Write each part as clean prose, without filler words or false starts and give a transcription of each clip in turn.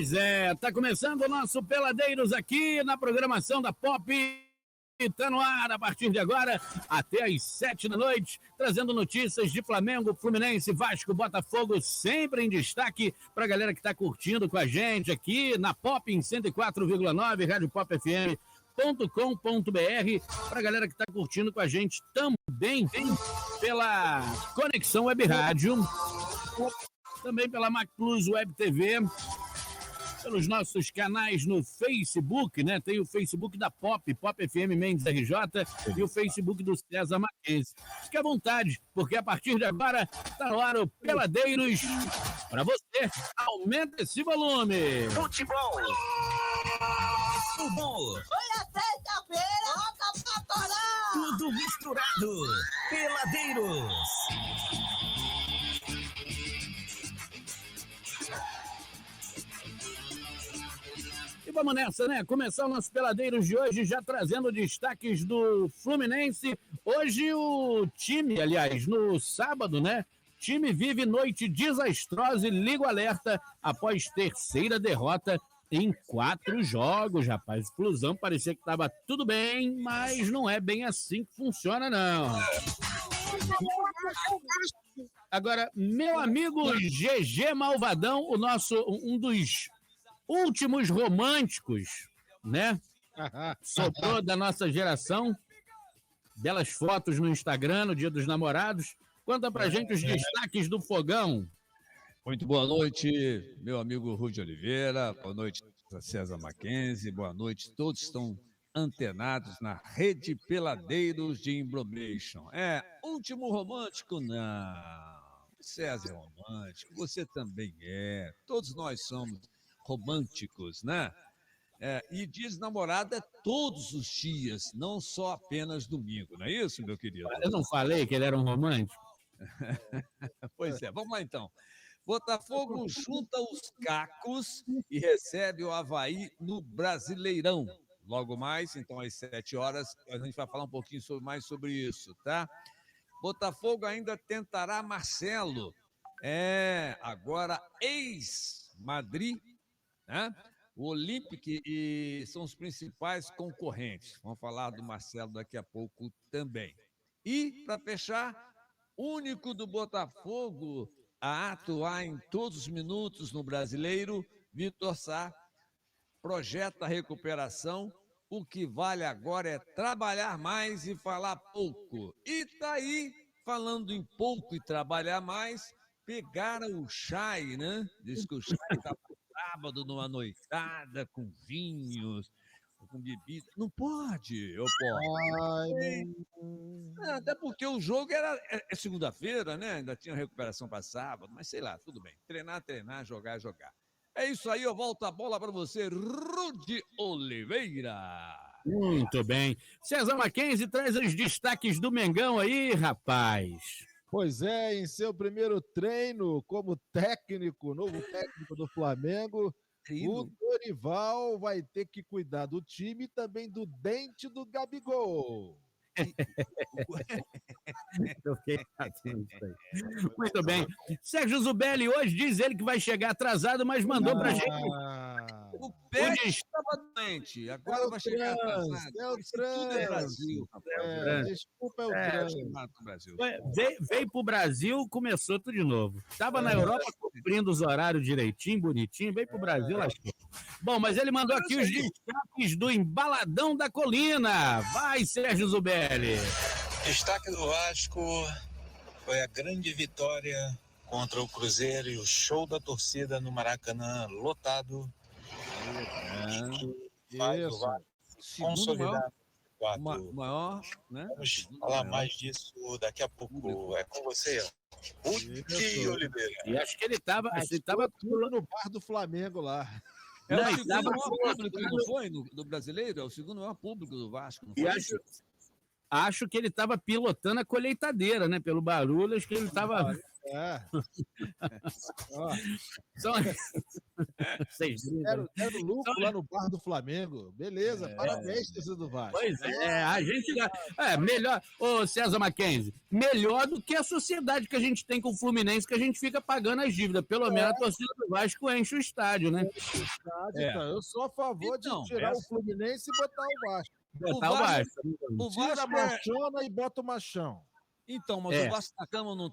Pois é, tá começando o nosso Peladeiros aqui na programação da Pop. Está no ar a partir de agora até às 7 da noite, trazendo notícias de Flamengo, Fluminense, Vasco, Botafogo, sempre em destaque para a galera que está curtindo com a gente aqui na Pop em 104,9, radiopopfm.com.br, para a galera que está curtindo com a gente também pela Conexão Web Rádio, também pela Mac Plus Web TV, pelos nossos canais no Facebook, né? Tem o Facebook da Pop, Pop FM Mendes RJ, e o Facebook do César Mackenzie. Fique à vontade, porque a partir de agora está no ar o Peladeiros. Para você, aumenta esse volume. Futebol. Foi a sexta-feira, volta pra parar. Tudo misturado. Peladeiros. E vamos nessa, né? Começar o nosso Peladeiros de hoje já trazendo destaques do Fluminense. Hoje o time, aliás, no sábado, né? O time vive noite desastrosa e liga o alerta após terceira derrota em 4 jogos, rapaz. Flusão parecia que estava tudo bem, mas não é bem assim que funciona, não. Agora, meu amigo GG Malvadão, um dos últimos românticos, né? Sobrou da nossa geração. Belas fotos no Instagram, no Dia dos Namorados. Conta pra gente os destaques do Fogão. Muito boa noite, meu amigo Rudy Oliveira. Boa noite, César Mackenzie. Boa noite. Todos estão antenados na rede Peladeiros de Embromation. Último romântico, não. César é romântico, você também é. Todos nós somos românticos, né? E diz namorada todos os dias, não só apenas domingo, não é isso, meu querido? Eu não falei que ele era um romântico? Pois é, vamos lá então. Botafogo junta os cacos e recebe o Avaí no Brasileirão. Logo mais, então às 7 horas, a gente vai falar um pouquinho mais sobre isso, tá? Botafogo ainda tentará Marcelo. Agora ex-Madrid, né? O Olympique são os principais concorrentes. Vamos falar do Marcelo daqui a pouco também. E, para fechar, único do Botafogo a atuar em todos os minutos no Brasileiro, Vitor Sá projeta a recuperação. O que vale agora é trabalhar mais e falar pouco. E tá aí, falando em pouco e trabalhar mais, pegaram o Chay, né? Diz que o Chay está sábado numa noitada com vinhos, com bebida. Não pode, eu posso. Até porque o jogo é segunda-feira, né? Ainda tinha recuperação para sábado, mas sei lá, tudo bem. Treinar, jogar. É isso aí, eu volto a bola para você, Rudy Oliveira. Muito bem. César Mackenzie traz os destaques do Mengão aí, rapaz. Pois é, em seu primeiro treino como novo técnico do Flamengo, o Dorival vai ter que cuidar do time e também do dente do Gabigol. Muito bem. Sérgio Zubelli hoje diz ele que vai chegar atrasado, mas mandou pra gente. O pé estava doente, agora vai chegar atrasado. Tudo é Brasil. Desculpa, é o Brasil. Veio pro Brasil, começou tudo de novo. Tava na Europa cumprindo os horários direitinho, bonitinho, veio pro Brasil, lascou. Bom, mas ele mandou aqui os destaques do Embaladão da Colina. Vai, Sérgio Zubelli. Destaque do Vasco foi a grande vitória contra o Cruzeiro e o show da torcida no Maracanã lotado. Faz o Vasco consolidar maior, né? Vamos falar mais disso daqui a pouco. É com você, Rudy Oliveira. E acho que ele tava tudo no bar do Flamengo lá. É o segundo maior público, não foi? Do brasileiro? É o segundo maior público do Vasco, não foi? Acho que ele estava pilotando a colheitadeira, né? Pelo barulho, acho que ele estava. É. Ó, São... Vocês brincam, né? Quero lucro lá no bar do Flamengo. Beleza, parabéns, torcida do Vasco. Pois é, a gente. Melhor. Ô, César Mackenzie, melhor do que a sociedade que a gente tem com o Fluminense, que a gente fica pagando as dívidas. Pelo menos a torcida do Vasco enche o estádio, né? Então, eu sou a favor de tirar o Fluminense e botar o Vasco. Botar o Vasco. O Tira a Vasco machona e bota o machão. Então, mas o Vasco da Gama não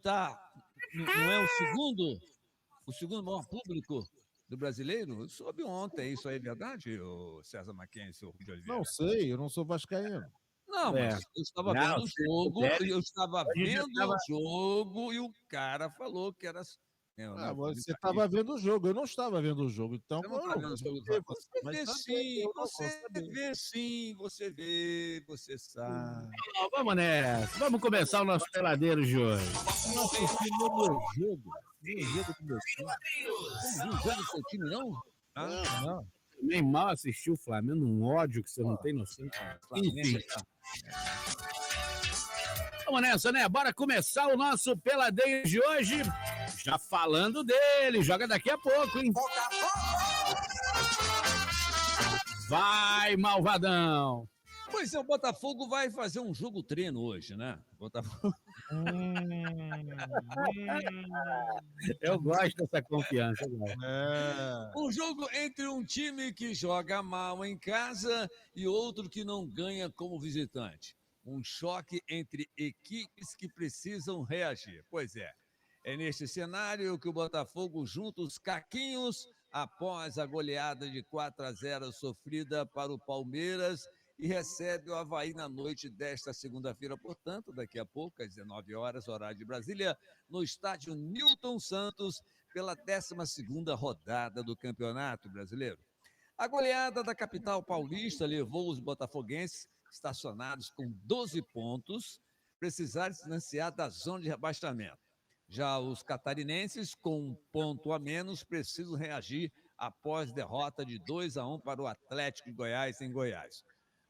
é o segundo maior público do brasileiro? Eu soube ontem, isso aí é verdade, o César Mackenzie, o Rui de Oliveira? Não sei, eu não sou vascaíno. Não, mas eu estava vendo o jogo, e o cara falou que era... Você estava vendo o jogo, eu não estava vendo o jogo, então... Você não está vendo o jogo. Você vê, você sabe. Vamos nessa, vamos começar o nosso peladeiro de hoje. Não assisti o meu jogo. Meu jogo do meu time. Você não viu o jogo do seu time, não? Não. Nem mal assistiu o Flamengo, um ódio que você não tem noção. Enfim. Vamos nessa, né? Bora começar o nosso peladeiro de hoje. Já falando dele, joga daqui a pouco, hein? Vai, malvadão! Pois é, o Botafogo vai fazer um jogo treino hoje, né? Botafogo. Eu gosto dessa confiança. Um jogo entre um time que joga mal em casa e outro que não ganha como visitante. Um choque entre equipes que precisam reagir. Pois é. É neste cenário que o Botafogo junta os caquinhos após a goleada de 4-0 sofrida para o Palmeiras e recebe o Avaí na noite desta segunda-feira, portanto, daqui a pouco, às 19 horas, horário de Brasília, no estádio Newton Santos, pela 12ª rodada do Campeonato Brasileiro. A goleada da capital paulista levou os botafoguenses, estacionados com 12 pontos, precisar se distanciar da zona de rebaixamento. Já os catarinenses, com um ponto a menos, precisam reagir após derrota de 2-1 para o Atlético de Goiás, em Goiás.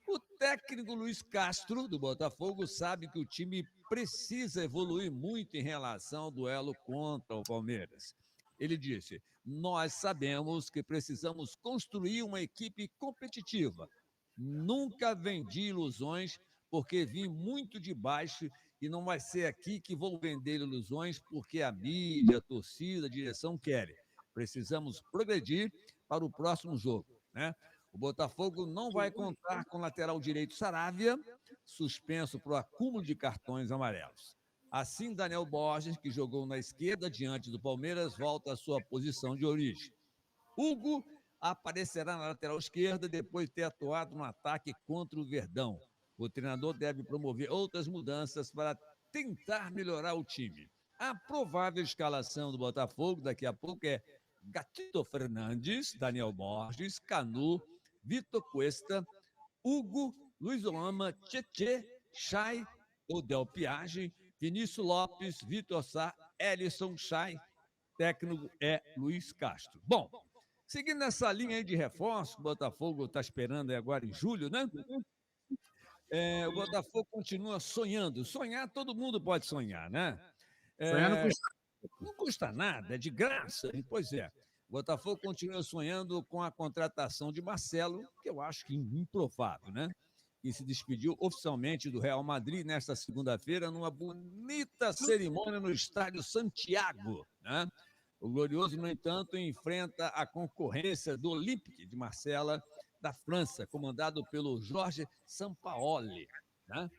O técnico Luiz Castro, do Botafogo, sabe que o time precisa evoluir muito em relação ao duelo contra o Palmeiras. Ele disse: nós sabemos que precisamos construir uma equipe competitiva. Nunca vendi ilusões porque vim muito de baixo e não vai ser aqui que vou vender ilusões porque a mídia, a torcida, a direção querem. Precisamos progredir para o próximo jogo, né? O Botafogo não vai contar com o lateral direito Saravia, suspenso por acúmulo de cartões amarelos. Assim, Daniel Borges, que jogou na esquerda diante do Palmeiras, volta à sua posição de origem. Hugo aparecerá na lateral esquerda depois de ter atuado no ataque contra o Verdão. O treinador deve promover outras mudanças para tentar melhorar o time. A provável escalação do Botafogo daqui a pouco é Gatito Fernandes, Daniel Borges, Canu, Vitor Cuesta, Hugo, Luiz Oama, Tchê, Chay, Odel Piagem, Vinícius Lopes, Vitor Sá, Ellison, Chay. Técnico é Luiz Castro. Bom, seguindo essa linha aí de reforço, o Botafogo está esperando agora em julho, né? O Botafogo continua sonhando. Sonhar, todo mundo pode sonhar, né? Não custa nada, é de graça. Pois é. O Botafogo continua sonhando com a contratação de Marcelo, que eu acho que improvável, né? Que se despediu oficialmente do Real Madrid nesta segunda-feira numa bonita cerimônia no estádio Santiago, né? O Glorioso, no entanto, enfrenta a concorrência do Olympique de Marsella, da França, comandado pelo Jorge Sampaoli, né?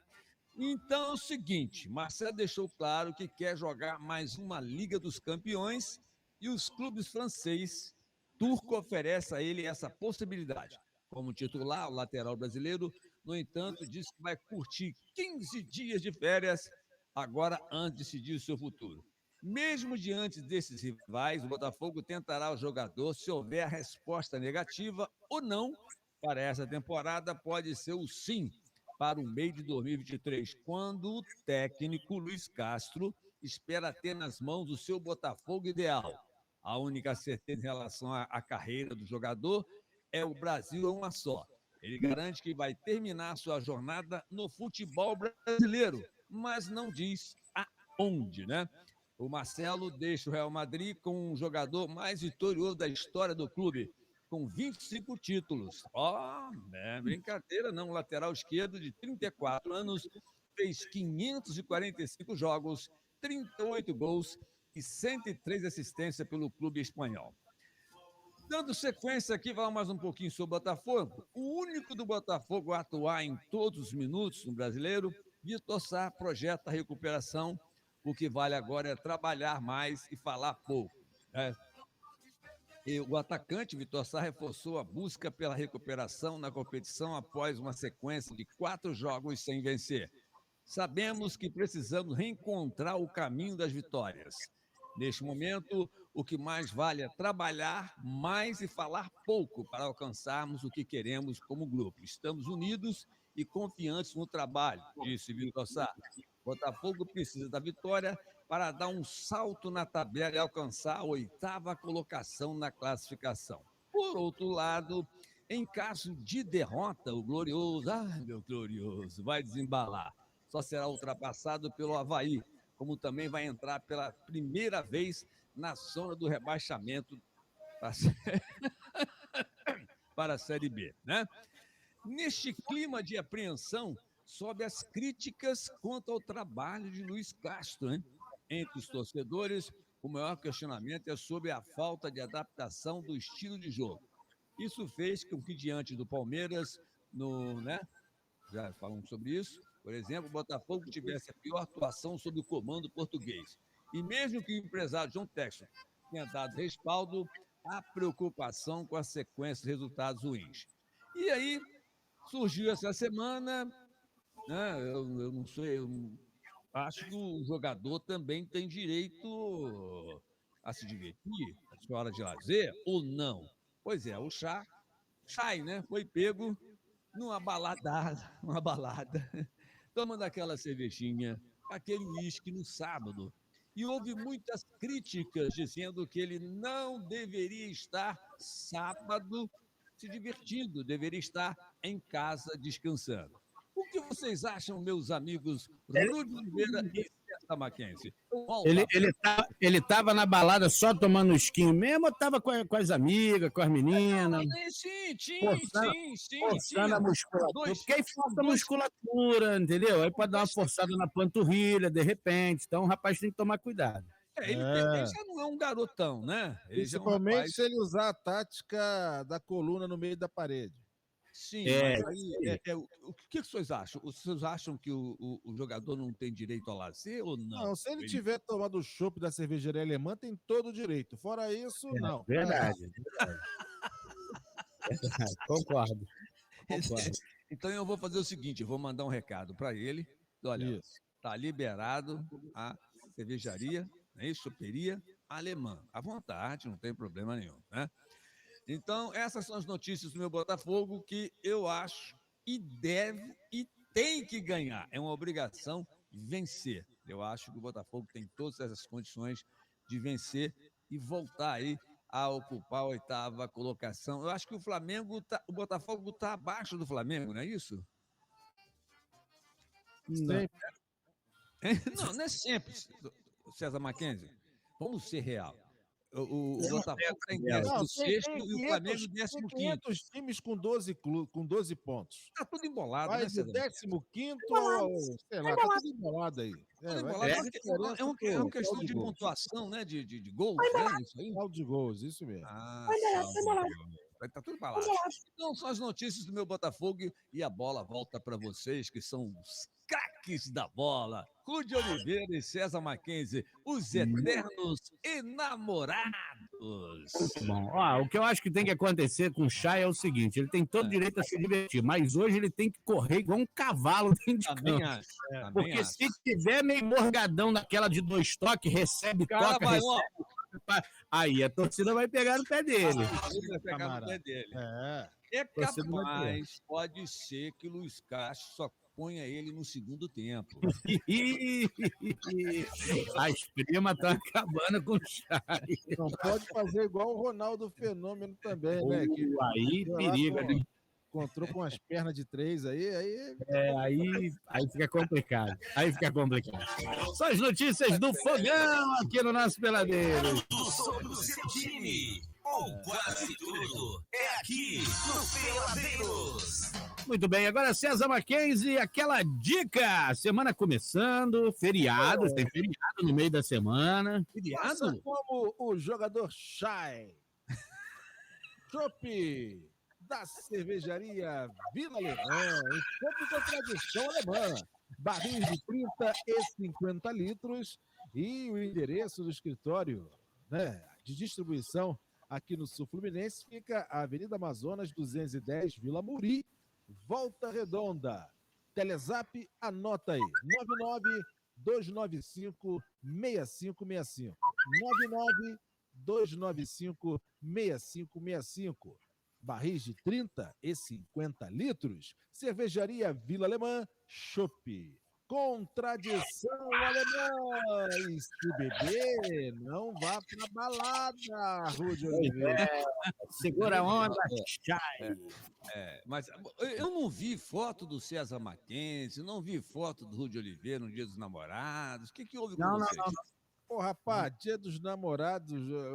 Então é o seguinte, Marcelo deixou claro que quer jogar mais uma Liga dos Campeões e os clubes franceses, turco, oferece a ele essa possibilidade. Como titular, o lateral brasileiro, no entanto, disse que vai curtir 15 dias de férias agora antes de decidir o seu futuro. Mesmo diante desses rivais, o Botafogo tentará o jogador se houver a resposta negativa ou não para essa temporada, pode ser o sim para o meio de 2023, quando o técnico Luiz Castro espera ter nas mãos o seu Botafogo ideal. A única certeza em relação à carreira do jogador é o Brasil é uma só. Ele garante que vai terminar sua jornada no futebol brasileiro, mas não diz aonde, né? O Marcelo deixa o Real Madrid com um jogador mais vitorioso da história do clube, com 25 títulos. Brincadeira não, lateral esquerdo de 34 anos, fez 545 jogos, 38 gols e 103 assistências pelo clube espanhol. Dando sequência aqui, vamos mais um pouquinho sobre o Botafogo. O único do Botafogo a atuar em todos os minutos no Brasileiro, Vitor Sá projeta a recuperação. O que vale agora é trabalhar mais e falar pouco, né? E o atacante Vitor Sá reforçou a busca pela recuperação na competição após uma sequência de 4 jogos sem vencer. Sabemos que precisamos reencontrar o caminho das vitórias. Neste momento, o que mais vale é trabalhar mais e falar pouco para alcançarmos o que queremos como grupo. Estamos unidos e confiantes no trabalho, disse Vitor Sá. Botafogo precisa da vitória para dar um salto na tabela e alcançar a 8ª colocação na classificação. Por outro lado, em caso de derrota, o glorioso, meu glorioso, vai desembalar. Só será ultrapassado pelo Avaí, como também vai entrar pela primeira vez na zona do rebaixamento para a Série B, né? Neste clima de apreensão, sobe as críticas quanto ao trabalho de Luiz Castro, né? Entre os torcedores, o maior questionamento é sobre a falta de adaptação do estilo de jogo. Isso fez com que, diante do Palmeiras, já falamos sobre isso, por exemplo, o Botafogo tivesse a pior atuação sob o comando português. E mesmo que o empresário John Textor tenha dado respaldo, há preocupação com a sequência de resultados ruins. E aí, surgiu essa semana, né? Eu não sei, acho que o jogador também tem direito a se divertir, a sua hora de lazer, ou não? Pois é, o Chay, né? Foi pego numa balada, tomando aquela cervejinha, aquele uísque no sábado. E houve muitas críticas dizendo que ele não deveria estar sábado se divertindo, deveria estar em casa descansando. O que vocês acham, meus amigos Rudy Oliveira e César Mackenzie? Ele estava na balada só tomando esquinho mesmo ou estava com as amigas, com as meninas? Sim. Forçando a musculatura. Porque aí falta musculatura, entendeu? Aí pode dar uma forçada na panturrilha, de repente. Então o rapaz tem que tomar cuidado. Ele já não é um garotão, né? Principalmente se ele usar a tática da coluna no meio da parede. Sim, mas aí, o que vocês acham? Vocês acham que o jogador não tem direito ao lazer ou não? Não, se ele tiver tomado o chopp da cervejaria alemã, tem todo o direito. Fora isso, não. Verdade. Concordo. Então eu vou fazer o seguinte, eu vou mandar um recado para ele. Olha, está liberado a cervejaria, choperia alemã. À vontade, não tem problema nenhum, né? Então, essas são as notícias do meu Botafogo que eu acho e deve e tem que ganhar. É uma obrigação vencer. Eu acho que o Botafogo tem todas essas condições de vencer e voltar aí a ocupar a 8ª colocação. Eu acho que o Botafogo está abaixo do Flamengo, não é isso? Não é sempre, César Mackenzie. Vamos ser real. O Botafogo está em 16º e o Flamengo em 15º. 500 times com 12 pontos. Está tudo embolado, vai né, do 15º ao, sei lá, tá tudo embolado aí. É uma questão de pontuação, né, de gols, né, isso aí? Saldo de gols, isso mesmo. Tá tudo embolado. Então, são as notícias do meu Botafogo e a bola volta para vocês, que são os craques da bola. Rudy Oliveira e César Mackenzie, os eternos enamorados. Muito bom. Ó, o que eu acho que tem que acontecer com o Chay é o seguinte, ele tem todo direito a se divertir, mas hoje ele tem que correr igual um cavalo dentro de Também campo. acho. Porque se tiver meio morgadão naquela de 2 toques, recebe, toca, recebe, aí a torcida vai pegar no pé dele. Vai pegar no pé dele. É capaz, pode ser que o Luiz Castro só ponha ele no segundo tempo. As primas estão acabando com o Chay. Não pode fazer igual o Ronaldo Fenômeno também, né? Que aí periga, né? encontrou com as pernas de 3 aí. Aí fica complicado. Aí fica complicado. Só as notícias do fogão aqui no nosso Peladeiro. Tudo sobre o seu time, ou quase tudo, é aqui no Peladeiros. Muito bem, agora César Mackenzie, aquela dica. Semana começando, feriados, tem feriado no meio da semana. Faça como o jogador Chay. Chopp da cervejaria Vila Alemã, um chopp com tradição alemã. Barris de 30 e 50 litros e o endereço do escritório, né, de distribuição aqui no Sul Fluminense fica a Avenida Amazonas 210, Vila Muri, Volta Redonda. Telezap, anota aí, 99295-6565. 99295-6565. Barris de 30 e 50 litros. Cervejaria Vila Alemã, Chopp. Com tradição alemã. E se beber, não vá pra balada, Rúdio Oliveira. Segura a onda, Chay. Mas eu não vi foto do César Mackenzie, não vi foto do Rúdio Oliveira no Dia dos Namorados. O que houve com vocês? Não. Pô, rapaz, Dia dos Namorados,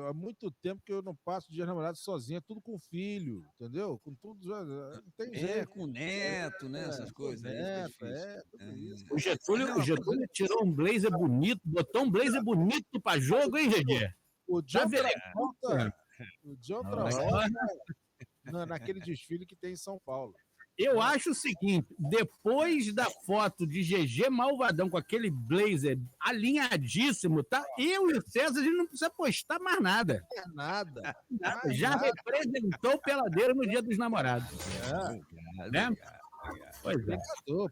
há muito tempo que eu não passo Dia dos Namorados sozinho, é tudo com filho, entendeu? Com tudo, não tem jeito. Com neto, né? Essas coisas. Tudo isso. O Getúlio tirou um blazer bonito, botou um blazer bonito pra jogo, hein, Gegê? O John Tá Travolta, naquele desfile que tem em São Paulo. Eu acho o seguinte, depois da foto de GG Malvadão com aquele blazer alinhadíssimo, tá? Eu e o César, a gente não precisa postar mais nada. Nada. Já representou o Peladeiro no Dia dos Namorados. Né? Pois é.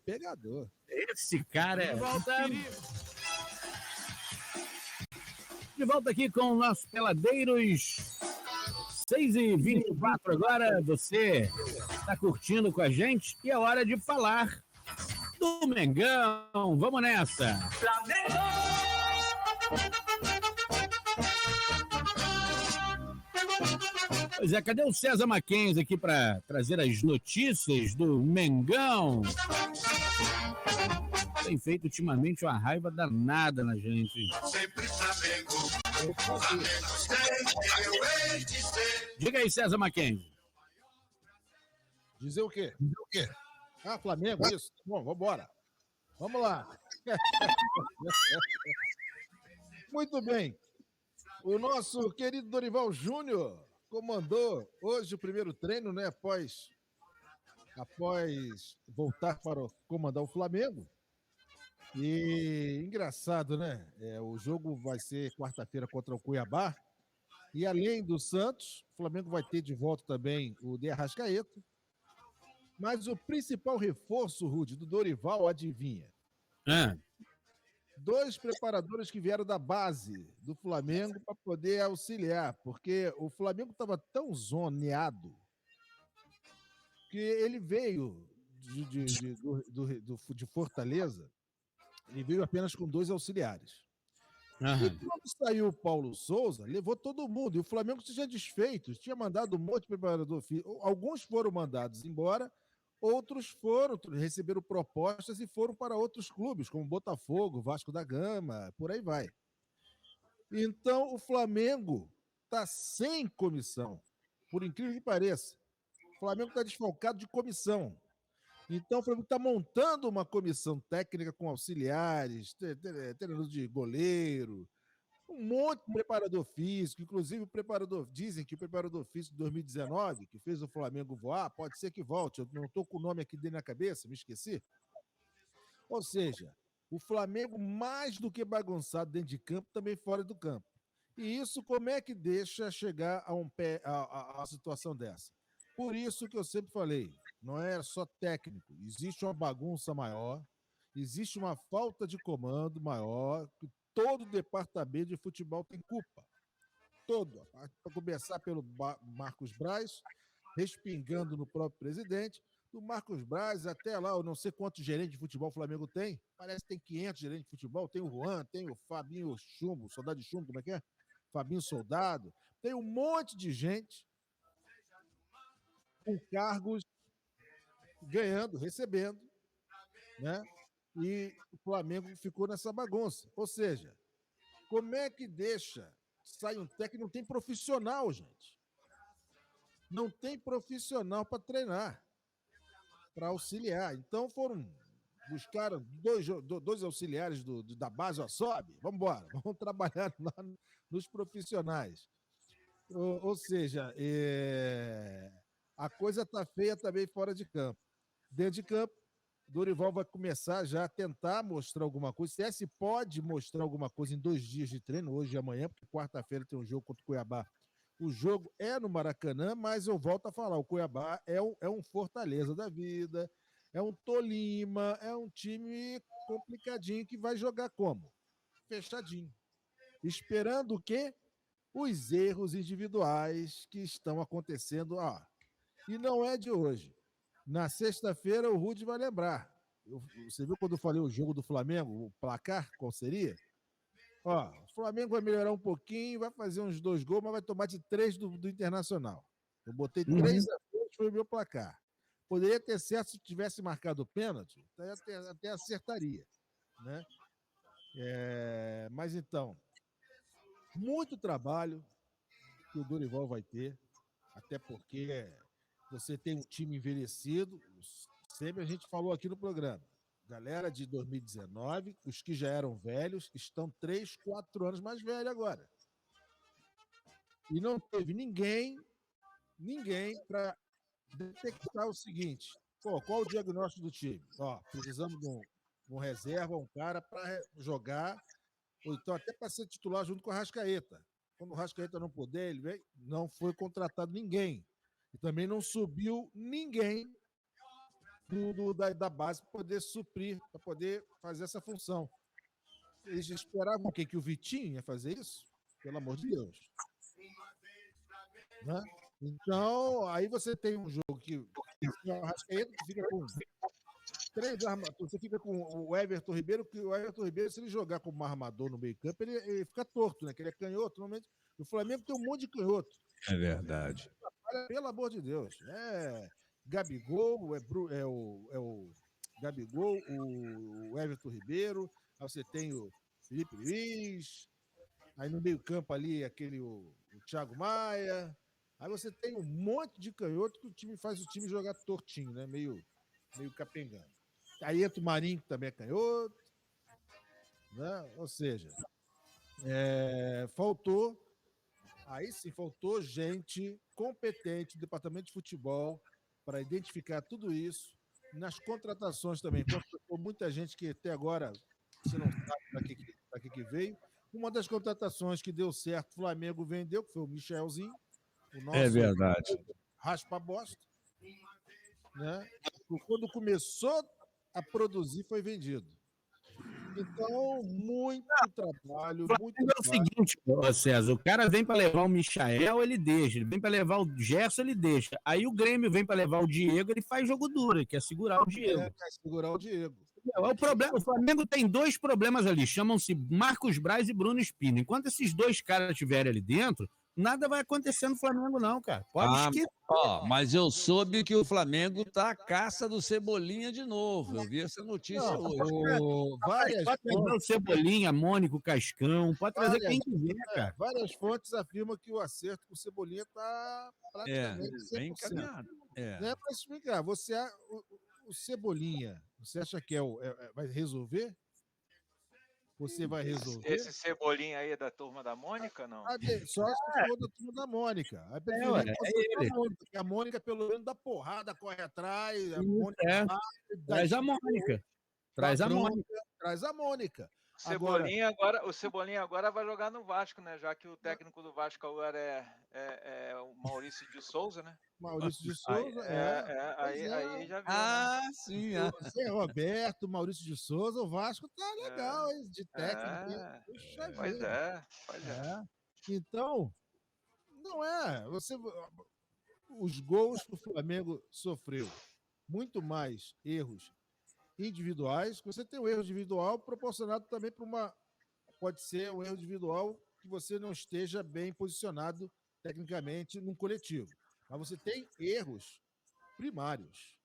Pegador. Esse cara é... De volta aqui com o nosso Peladeiros 6h24 agora, você está curtindo com a gente e é hora de falar do Mengão. Vamos nessa! Pois é, cadê o César Mackenzie aqui para trazer as notícias do Mengão? Tem feito ultimamente uma raiva danada na gente. Sempre Flamengo, Flamengo sempre eu hei de ser. Diga aí, César Mackenzie. Dizer o quê? Ah, Flamengo, isso. Bom, vambora. Vamos lá. Muito bem. O nosso querido Dorival Júnior comandou hoje o primeiro treino, né? Após voltar para comandar o Flamengo. E engraçado, né? O jogo vai ser quarta-feira contra o Cuiabá. E além do Santos, o Flamengo vai ter de volta também o De Arrascaeta. Mas o principal reforço, Rudy, do Dorival, adivinha? 2 preparadores que vieram da base do Flamengo para poder auxiliar, porque o Flamengo estava tão zoneado que ele veio de Fortaleza, ele veio apenas com 2 auxiliares. E quando saiu o Paulo Souza, levou todo mundo. E o Flamengo se tinha desfeito, tinha mandado um monte de preparador físico. Alguns foram mandados embora, outros receberam propostas e foram para outros clubes, como Botafogo, Vasco da Gama, por aí vai. Então, o Flamengo está sem comissão, por incrível que pareça. O Flamengo está desfalcado de comissão. Então, o Flamengo está montando uma comissão técnica com auxiliares, treinador de goleiro, um monte de preparador físico, inclusive dizem que o preparador físico de 2019, que fez o Flamengo voar, pode ser que volte, eu não estou com o nome aqui dele na cabeça, me esqueci. Ou seja, o Flamengo mais do que bagunçado dentro de campo, também fora do campo. E isso como é que deixa chegar a situação dessa? Por isso que eu sempre falei, não é só técnico, existe uma bagunça maior, existe uma falta de comando maior, que todo departamento de futebol tem culpa. Todo. Para começar pelo Marcos Braz, respingando no próprio presidente, do Marcos Braz até lá, eu não sei quantos gerentes de futebol o Flamengo tem, parece que tem 500 gerentes de futebol, tem o Juan, tem o Fabinho Chumbo, Soldado de Chumbo, como é que é? Fabinho Soldado, tem um monte de gente com cargos ganhando, recebendo, né? E o Flamengo ficou nessa bagunça. Ou seja, como é que sai um técnico, não tem profissional, gente. Não tem profissional para treinar, para auxiliar. Então buscaram dois auxiliares da base, ó, sobe, vamos embora, vamos trabalhar lá nos profissionais. Ou seja, a coisa está feia também fora de campo. Dentro de campo, Dorival vai começar já a tentar mostrar alguma coisa. Se CS pode mostrar alguma coisa em 2 dias de treino, hoje e amanhã, porque quarta-feira tem um jogo contra o Cuiabá. O jogo é no Maracanã, mas eu volto a falar, o Cuiabá é um Fortaleza da vida, é um Tolima, é um time complicadinho que vai jogar como? Fechadinho. Esperando o quê? Os erros individuais que estão acontecendo. E não é de hoje. Na sexta-feira, o Rudy vai lembrar. Você viu quando eu falei o jogo do Flamengo, o placar, qual seria? O Flamengo vai melhorar um pouquinho, vai fazer uns 2 gols, mas vai tomar de 3 do Internacional. Eu botei 3 a 2, foi o meu placar. Poderia ter certo se tivesse marcado o pênalti, até acertaria. Né? Mas então, muito trabalho que o Dorival vai ter, até porque você tem um time envelhecido, sempre a gente falou aqui no programa, galera de 2019, os que já eram velhos, estão 3, 4 anos mais velhos agora. E não teve ninguém para detectar o seguinte, qual o diagnóstico do time? Precisamos de um reserva, um cara para jogar, ou então até para ser titular junto com o Arrascaeta. Quando o Arrascaeta não puder, ele vem, não foi contratado ninguém. E também não subiu ninguém da base para poder suprir, para poder fazer essa função. Eles esperavam o quê? Que o Vitinho ia fazer isso? Pelo amor de Deus. Né? Então, aí você tem um jogo que o Arrascaeta fica com 3 armadores. Você fica com o Everton Ribeiro, que o Everton Ribeiro, se ele jogar como armador no meio campo, ele fica torto, né? Que ele é canhoto. Normalmente, o Flamengo tem um monte de canhoto. É verdade. Pelo amor de Deus. Gabigol, é o Gabigol, o Everton Ribeiro, aí você tem o Felipe Luiz, aí no meio campo ali o Thiago Maia, aí você tem um monte de canhoto que o time faz o time jogar tortinho, né? Meio capengando. Aí entra o Marinho, que também é canhoto, né? Ou seja, faltou gente competente do departamento de futebol para identificar tudo isso. Nas contratações também, contratou muita gente que até agora você não sabe para que veio. Uma das contratações que deu certo, o Flamengo vendeu, que foi o Michelzinho, o nosso verdade. raspa-bosta. Né? Quando começou a produzir, foi vendido. Então, muito trabalho. É o seguinte, César, o cara vem para levar o Michael, ele deixa. Ele vem para levar o Gerson, ele deixa. Aí o Grêmio vem para levar o Diego, ele faz jogo duro, ele quer segurar o Diego. Quer segurar o Diego. O Flamengo tem 2 problemas ali, chamam-se Marcos Braz e Bruno Espino. Enquanto esses 2 caras estiverem ali dentro, nada vai acontecer no Flamengo, não, cara. Pode esquecer. Mas eu soube que o Flamengo tá à caça do Cebolinha de novo. Eu vi essa notícia hoje. Pode trazer o Cebolinha, Mônico, Cascão, pode trazer quem quiser, cara. Várias fontes afirmam que o acerto com o Cebolinha está praticamente 100%. Bem encaminhado. Não é para explicar. O Cebolinha, você acha que vai resolver? Você vai resolver? Esse Cebolinha aí é da turma da Mônica, não? Só se for da turma da Mônica. A Mônica, pelo menos, dá porrada, corre atrás. Traz a Mônica. Traz a Mônica. O Cebolinha agora vai jogar no Vasco, né? Já que o técnico do Vasco agora é o Maurício de Souza, né? Maurício de Souza, aí já viu. Sim. Zé Roberto, Maurício de Souza, o Vasco tá legal, de técnico. Pois é. Então, não é. Os gols que o Flamengo sofreu, muito mais erros individuais. Você tem um erro individual proporcionado também para pode ser um erro individual que você não esteja bem posicionado tecnicamente num coletivo. Mas você tem erros primários.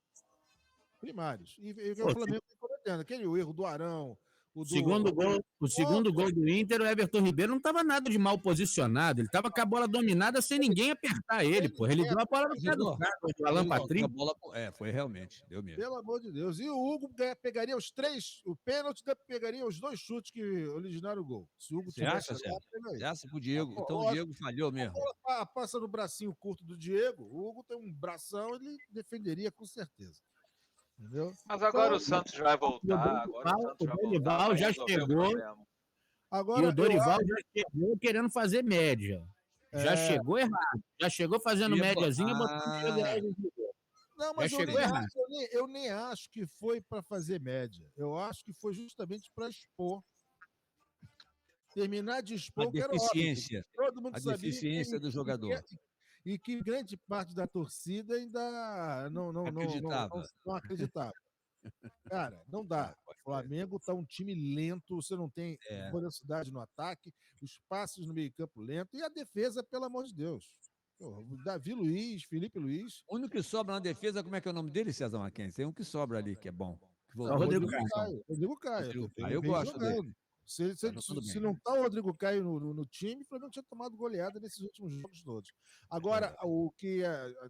Primários. E o Flamengo tem aquele erro do Arão. O segundo gol do Inter, o Everton Ribeiro não estava nada de mal posicionado. Ele estava com a bola dominada sem ninguém apertar ele, pô. Ele deu a bola no pé do cara, do Alan Patrick. Foi realmente, deu mesmo. Pelo amor de Deus. E o Hugo pegaria os 3, o pênalti pegaria os 2 chutes que originaram o gol. Se o Hugo tivesse Graças pro Diego. Então o Diego falhou mesmo. A bola passa no bracinho curto do Diego, o Hugo tem um bração, ele defenderia com certeza. Entendeu? Mas agora o Santos vai voltar. O Dorival já chegou. E o Dorival já chegou querendo fazer média. Já chegou errado. Já chegou fazendo médiazinha, botando. Não, mas eu nem acho que foi para fazer média. Eu acho que foi justamente para expor. Terminar de expor a deficiência. Todo mundo sabia deficiência do jogador. E que grande parte da torcida ainda não acreditava. Cara, não dá. O Flamengo tá um time lento, você não tem velocidade no ataque, os passes no meio-campo lento e a defesa, pelo amor de Deus. Davi Luiz, Felipe Luiz. O único que sobra na defesa, como é que é o nome dele, César Mackenzie? Tem um que sobra ali, que é bom. Rodrigo Caio. Eu gosto dele. Se não tá o Rodrigo Caio no time, o Flamengo tinha tomado goleada nesses últimos jogos todos. Agora,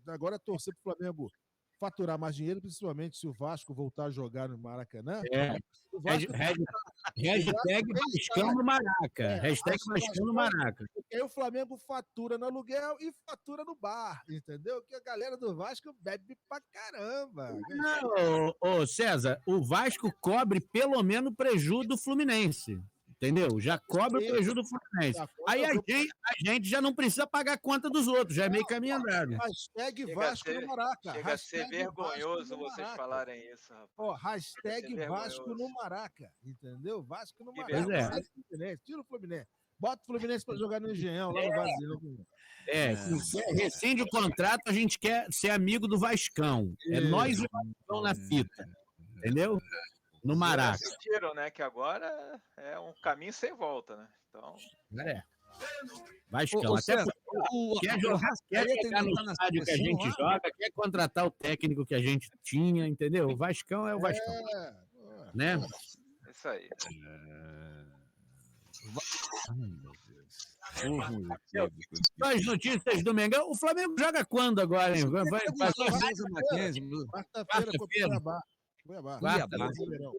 agora é torcer pro Flamengo faturar mais dinheiro, principalmente se o Vasco voltar a jogar no Maracanã. Hashtag Vascão no Maraca. Hashtag Vascão no Maraca. Porque aí o Flamengo fatura no aluguel e fatura no bar, entendeu? Que a galera do Vasco bebe pra caramba. Não, César, o Vasco cobre pelo menos o prejuízo do Fluminense. Entendeu? Já cobra o prejuízo do Fluminense. Aí a gente já não precisa pagar a conta dos outros, já é meio caminho andado. Hashtag Vasco no Maraca. Chega a ser vergonhoso vocês falarem isso, rapaz. Hashtag Vasco no Maraca, entendeu? Vasco no Maraca. Pois é. Tira o Fluminense. Bota o Fluminense para jogar no Engenhão, lá no Vazio. Rescinde o contrato, a gente quer ser amigo do Vascão. É nós e o Vascão na fita. Entendeu? No Maraca. Vocês sentiram, né? Que agora é um caminho sem volta, né? Então. Vascão. Até quer jogar no estádio que a gente joga, quer contratar o técnico que a gente tinha, entendeu? O Vascão é o Vascão. Né? Isso aí. Só as notícias do Mengão. O Flamengo joga quando agora, hein? Quarta-feira.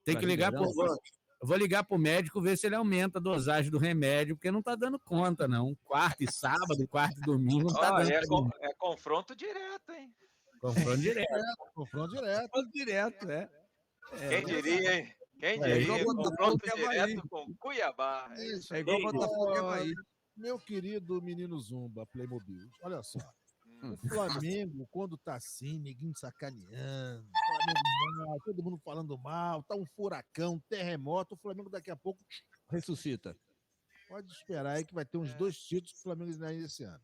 Tem que ligar pro. Eu vou ligar pro médico ver se ele aumenta a dosagem do remédio, porque não tá dando conta, não. Quarta e sábado, quarta e domingo não tá dando. É confronto direto, hein? Confronto direto. Quem diria, hein? Quem diria? Confronto direto com Cuiabá. É igual Botafogo e Avaí. Meu querido menino Zumba, Playmobil, olha só. O Flamengo, quando tá assim, ninguém sacaneando, mal, todo mundo falando mal, tá um furacão, terremoto, o Flamengo daqui a pouco ressuscita. Pode esperar aí que vai ter uns 2 títulos que o Flamengo ganha esse ano.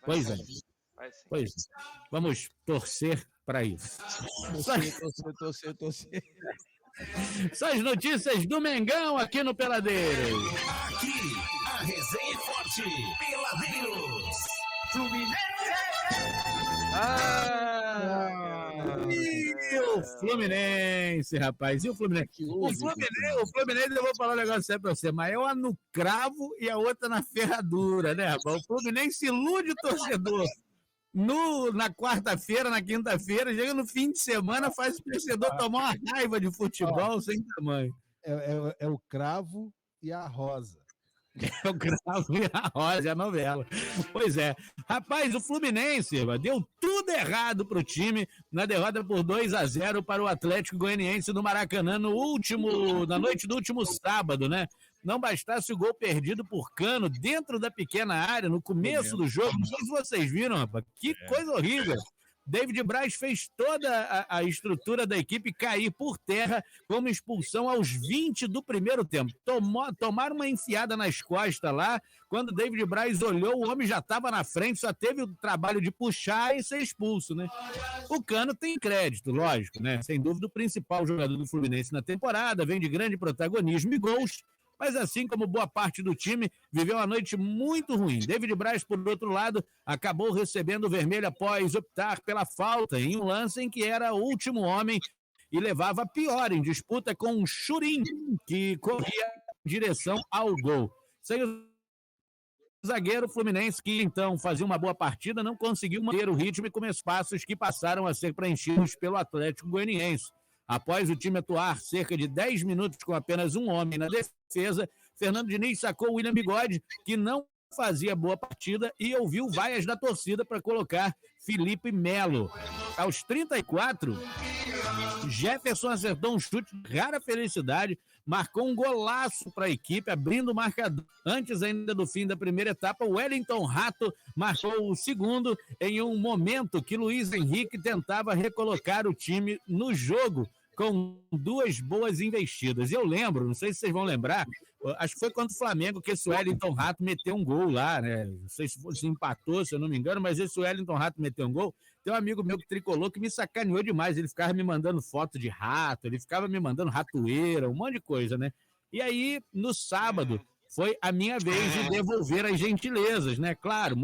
Pois é. Vamos torcer para isso. Torcer. São as notícias do Mengão aqui no Peladeiros. Aqui, a resenha é forte. Peladeiros. Fluminense. E o Fluminense, rapaz. E o Fluminense? O Fluminense, eu vou falar um negócio sério pra você, mas é uma no cravo e a outra na ferradura, né, rapaz? O Fluminense ilude o torcedor. Na quarta-feira, na quinta-feira, chega no fim de semana, faz o torcedor tomar uma raiva de futebol sem tamanho. É o cravo e a rosa. É o cravo e a rosa, é a novela. Pois é. Rapaz, o Fluminense deu tudo errado pro time na derrota por 2-0 para o Atlético Goianiense no Maracanã na noite do último sábado, né? Não bastasse o gol perdido por Cano dentro da pequena área no começo do jogo. Não sei se vocês viram, rapaz. Que coisa horrível. David Braz fez toda a estrutura da equipe cair por terra como expulsão aos 20 do primeiro tempo. Tomaram uma enfiada nas costas lá. Quando David Braz olhou, o homem já estava na frente, só teve o trabalho de puxar e ser expulso, né? O Cano tem crédito, lógico, né? Sem dúvida, o principal jogador do Fluminense na temporada, vem de grande protagonismo e gols. mas assim como boa parte do time, viveu uma noite muito ruim. David Braz, por outro lado, acabou recebendo o vermelho após optar pela falta em um lance em que era o último homem e levava pior em disputa com um Churin, que corria em direção ao gol. Sem o zagueiro fluminense, que então fazia uma boa partida, não conseguiu manter o ritmo e com espaços que passaram a ser preenchidos pelo Atlético Goianiense. Após o time atuar cerca de 10 minutos com apenas um homem na defesa, Fernando Diniz sacou o William Bigode, que não fazia boa partida, e ouviu vaias da torcida para colocar Felipe Melo. Aos 34, Jefferson acertou um chute de rara felicidade, marcou um golaço para a equipe, abrindo o marcador. Antes ainda do fim da primeira etapa, o Wellington Rato marcou o segundo em um momento que Luiz Henrique tentava recolocar o time no jogo com duas boas investidas. Eu lembro, não sei se vocês vão lembrar, acho que foi contra o Flamengo que esse Wellington Rato meteu um gol lá, né? Não sei se empatou, se eu não me engano, mas esse Wellington Rato meteu um gol. Tem um amigo meu que tricolor que me sacaneou demais, ele ficava me mandando foto de rato, ele ficava me mandando ratoeira, um monte de coisa, né? E aí, no sábado, foi a minha vez de devolver as gentilezas, né? Claro,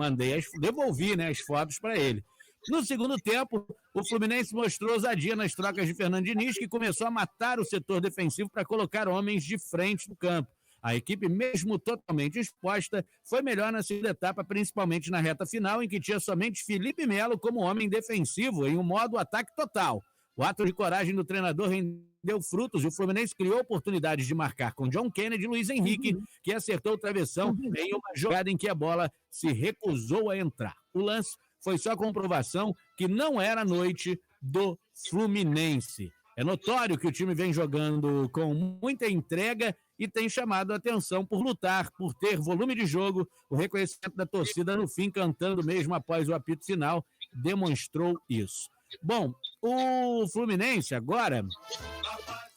devolvi, né, as fotos para ele. No segundo tempo, o Fluminense mostrou ousadia nas trocas de Fernando Diniz, que começou a matar o setor defensivo para colocar homens de frente no campo. A equipe, mesmo totalmente exposta, foi melhor na segunda etapa, principalmente na reta final, em que tinha somente Felipe Melo como homem defensivo em um modo ataque total. O ato de coragem do treinador rendeu frutos e o Fluminense criou oportunidades de marcar com John Kennedy e Luiz Henrique, que acertou o travessão em uma jogada em que a bola se recusou a entrar. O lance foi só comprovação que não era a noite do Fluminense. É notório que o time vem jogando com muita entrega e tem chamado a atenção por lutar, por ter volume de jogo. O reconhecimento da torcida no fim, cantando mesmo após o apito final, demonstrou isso. Bom, o Fluminense agora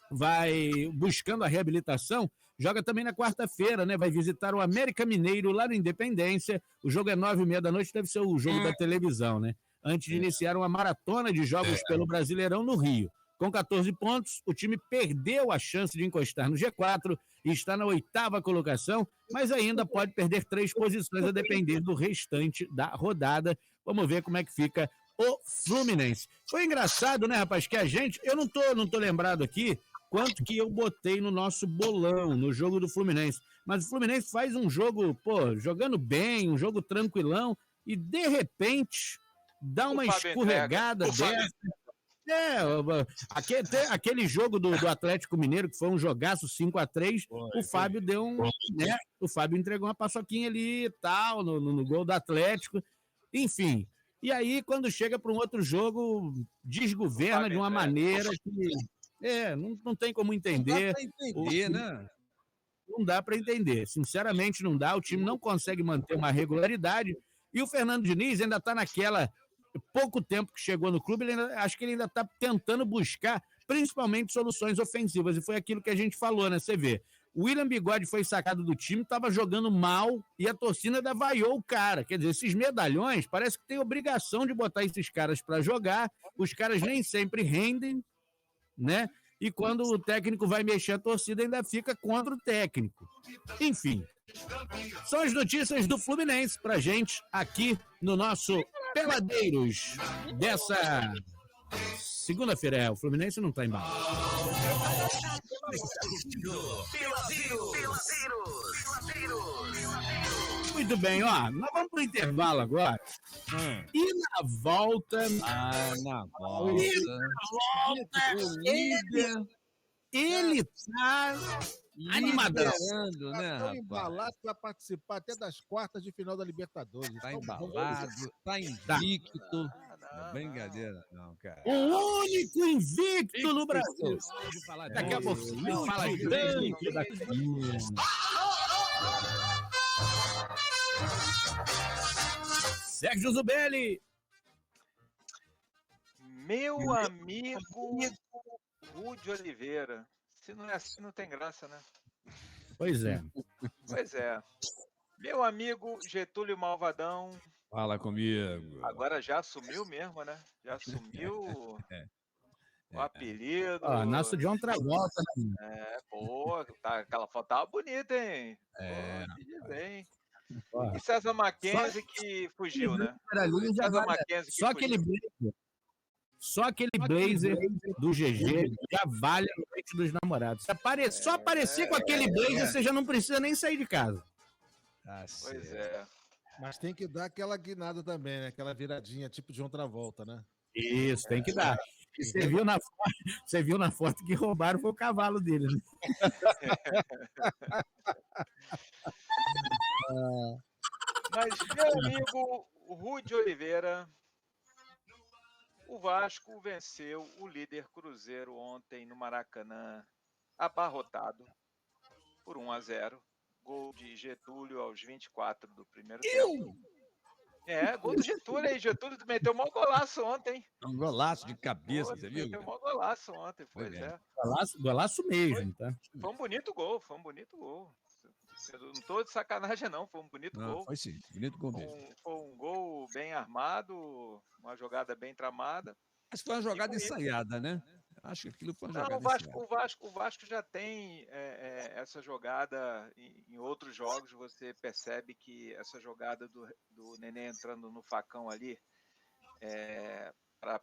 vai buscando a reabilitação, joga também na quarta-feira, né? Vai visitar o América Mineiro lá no Independência. O jogo é 9h30 da noite, deve ser o jogo da televisão, né? Antes de iniciar uma maratona de jogos pelo Brasileirão no Rio. Com 14 pontos, o time perdeu a chance de encostar no G4 e está na 8ª colocação, mas ainda pode perder 3 posições a depender do restante da rodada. Vamos ver como é que fica o Fluminense. Foi engraçado, né, rapaz, que a gente... Eu não tô lembrado aqui quanto que eu botei no nosso bolão, no jogo do Fluminense. Mas o Fluminense faz um jogo, jogando bem, um jogo tranquilão, e de repente dá uma escorregada dessa. Aquele jogo do Atlético Mineiro, que foi um jogaço 5-3, o Fábio deu né? O Fábio entregou uma paçoquinha ali e tal, no gol do Atlético. Enfim. E aí, quando chega para um outro jogo, desgoverna de uma maneira que não tem como entender. Não dá para entender, né? Não dá para entender. Sinceramente, não dá. O time não consegue manter uma regularidade. E o Fernando Diniz ainda está naquela... Pouco tempo que chegou no clube, acho que ele ainda está tentando buscar, principalmente, soluções ofensivas. E foi aquilo que a gente falou, né? Você vê, o William Bigode foi sacado do time, estava jogando mal e a torcida ainda vaiou o cara. Quer dizer, esses medalhões, parece que tem obrigação de botar esses caras para jogar. Os caras nem sempre rendem, né? E quando o técnico vai mexer, a torcida ainda fica contra o técnico. Enfim, são as notícias do Fluminense pra gente aqui no nosso Peladeiros dessa segunda-feira. O Fluminense não tá embaixo. Muito bem, ó. Nós vamos pro intervalo agora. E na volta. Ele tá animadão. Né, embalado para participar até das quartas de final da Libertadores. Tá embalado, tá invicto. Não é brincadeira, não, cara. O único invicto no Brasil. Daqui a pouco ele fala grande daqui. Sérgio Zubelli. Meu amigo Rude Oliveira. Se não é assim, não tem graça, né? Pois é. Pois é. Meu amigo Getúlio Malvadão. Fala comigo. Agora já assumiu mesmo, né? Já assumiu. O apelido. Nosso John Travolta, né? Pô, aquela foto tava bonita, hein? Pô, te dizer, hein? E César Mackenzie que fugiu, né? César Mackenzie que Só aquele fugiu. blazer. Só aquele blazer do GG já vale a noite dos namorados. Só aparecer com aquele blazer, você já não precisa nem sair de casa. Pois é. Mas tem que dar aquela guinada também, né? Aquela viradinha, tipo de outra volta, né? Isso, tem que dar. E você viu na foto que roubaram foi o cavalo dele, né? Mas, meu amigo Rude Oliveira, o Vasco venceu o líder Cruzeiro ontem no Maracanã, abarrotado por 1-0. Gol de Getúlio aos 24 do primeiro tempo. Gol do Getúlio aí. Getúlio meteu um maior golaço ontem. Um golaço de cabeça, você viu? Meteu um maior golaço ontem, pois é. Golaço mesmo, tá? Foi um bonito gol, Eu não tô de sacanagem, não. Foi um bonito gol. Foi sim, bonito gol mesmo. Foi um gol bem armado, uma jogada bem tramada. Mas foi uma jogada ensaiada, né? Acho que aquilo foi uma jogada ensaiada. O Vasco já tem essa jogada em outros jogos. Você percebe que essa jogada do Nenê entrando no facão ali para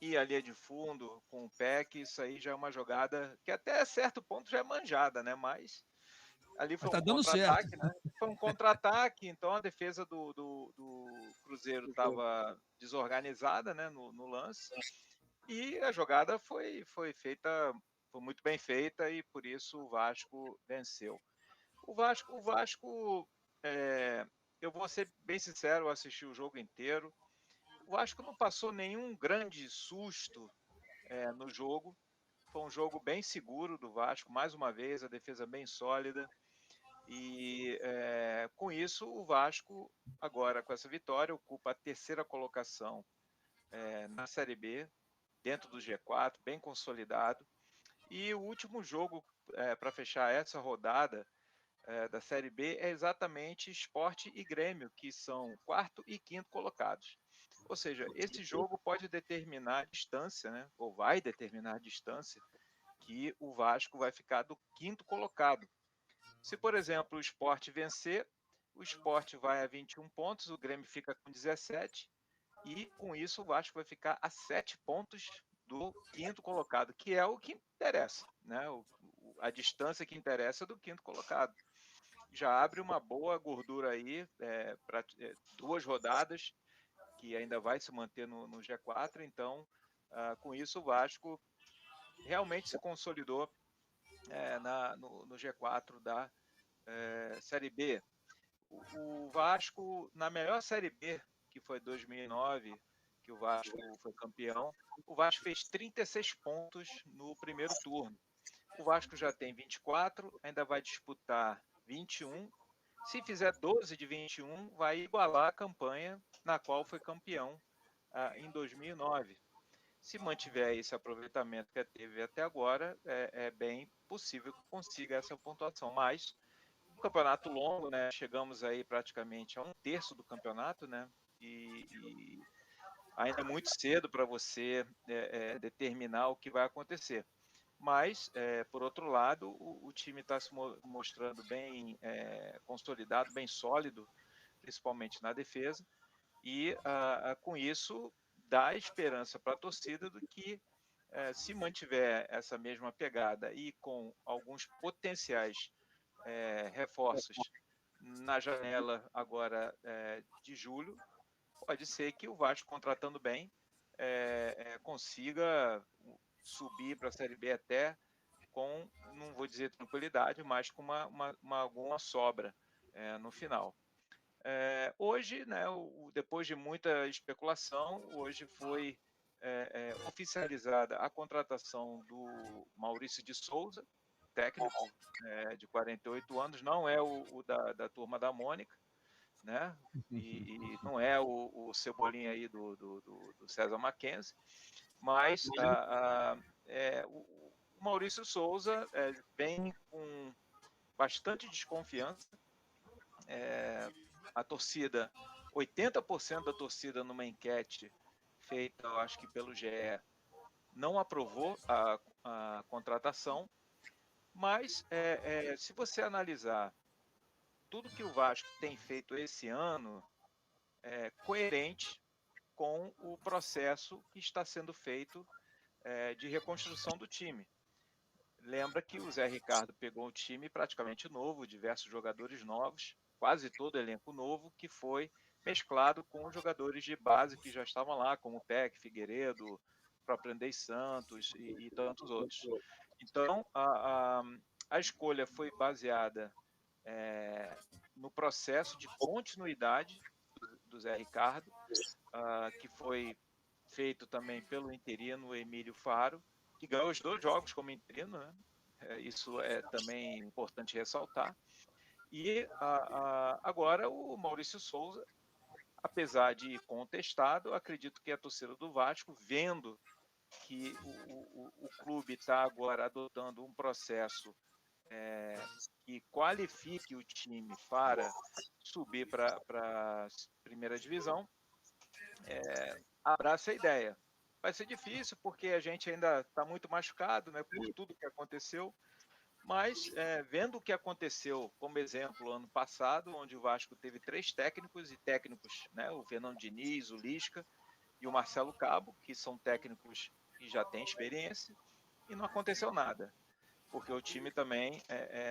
ir ali de fundo com o pé, que isso aí já é uma jogada que até certo ponto já é manjada, né? Mas ali foi um contra-ataque, né? Foi um contra-ataque, então a defesa do Cruzeiro estava desorganizada, né, no lance, e a jogada foi feita, foi muito bem feita, e por isso o Vasco venceu. O Vasco, eu vou ser bem sincero, eu assisti o jogo inteiro. O Vasco não passou nenhum grande susto no jogo. Foi um jogo bem seguro do Vasco, mais uma vez, a defesa bem sólida. E com isso, o Vasco, agora com essa vitória, ocupa a terceira colocação na Série B, dentro do G4, bem consolidado. E o último jogo para fechar essa rodada da Série B é exatamente Sport e Grêmio, que são quarto e quinto colocados. Ou seja, esse jogo pode determinar a distância, né? Ou vai determinar a distância que o Vasco vai ficar do quinto colocado. Se, por exemplo, o Sport vencer, o Sport vai a 21 pontos, o Grêmio fica com 17, e com isso o Vasco vai ficar a 7 pontos do quinto colocado, que é o que interessa, né? A distância que interessa é do quinto colocado. Já abre uma boa gordura aí para 2 rodadas, que ainda vai se manter no G4, então com isso o Vasco realmente se consolidou no G4 da Série B. O Vasco, na melhor Série B, que foi 2009, que o Vasco foi campeão, o Vasco fez 36 pontos no primeiro turno. O Vasco já tem 24, ainda vai disputar 21. Se fizer 12 de 21, vai igualar a campanha na qual foi campeão em 2009. Se mantiver esse aproveitamento que teve até agora, é bem possível que consiga essa pontuação. Mas um campeonato longo, né? Chegamos aí praticamente a 1/3 do campeonato, né? E ainda é muito cedo para você determinar o que vai acontecer. Mas, por outro lado, o time está se mostrando bem consolidado, bem sólido, principalmente na defesa, e com isso dá esperança para a torcida do que, se mantiver essa mesma pegada e com alguns potenciais reforços na janela agora de julho, pode ser que o Vasco, contratando bem, consiga subir para a Série B até com, não vou dizer tranquilidade, mas com alguma sobra no final. Hoje, né, depois de muita especulação, hoje foi oficializada a contratação do Maurício de Souza, técnico de 48 anos, não é o da turma da Mônica, né? E não é o Cebolinha aí do César Mackenzie, mas o Maurício Souza vem com bastante desconfiança. A torcida, 80% da torcida numa enquete feita, eu acho que pelo GE, não aprovou a contratação, mas se você analisar tudo que o Vasco tem feito esse ano, é coerente com o processo que está sendo feito de reconstrução do time. Lembra que o Zé Ricardo pegou um time praticamente novo, diversos jogadores novos, quase todo elenco novo, que foi mesclado com jogadores de base que já estavam lá, como o Peck, Figueiredo, o próprio Andrei Santos e tantos outros. Então, a escolha foi baseada no processo de continuidade do Zé Ricardo, que foi feito também pelo interino Emílio Faro, que ganhou os 2 jogos como interino, né? Isso é também importante ressaltar. E agora o Maurício Souza, apesar de contestado, acredito que a torcida do Vasco, vendo que o clube está agora adotando um processo que qualifique o time para subir para a primeira divisão, abraça a ideia. Vai ser difícil porque a gente ainda está muito machucado, né, por tudo que aconteceu, mas vendo o que aconteceu, como exemplo, ano passado, onde o Vasco teve 3 técnicos, né, o Fernando Diniz, o Lisca e o Marcelo Cabo, que são técnicos que já têm experiência, e não aconteceu nada, porque o time também